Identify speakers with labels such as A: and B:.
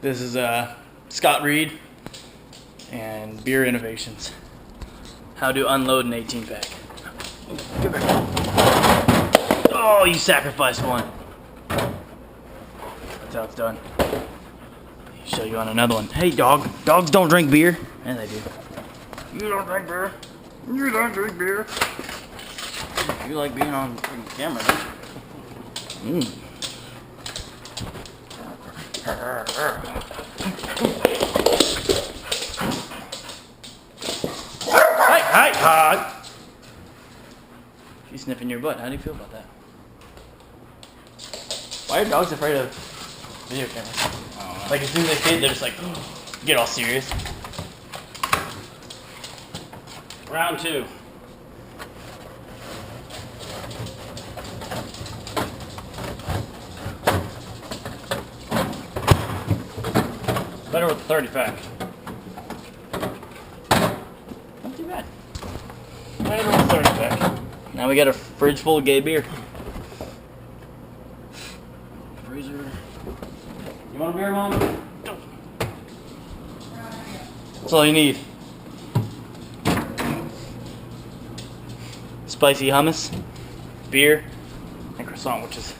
A: This is Scott Reed and Beer Innovations. How to unload an 18 pack. Oh, you sacrificed one. That's how it's done. Show you on another one. Hey, dog. Dogs don't drink beer. And they do. You don't drink beer. You don't drink beer. You like being on camera, don't you? Hi. She's sniffing your butt. How do you feel about that? Why are dogs afraid of video cameras? Like as soon as they see it, they're just like, get all serious. Round 2. Better with the 30 pack. Not too bad. Better with the 30 pack. Now we got a fridge full of gay beer. Freezer. You want a beer, Mom? That's all you need. Spicy hummus, beer, and croissant, which is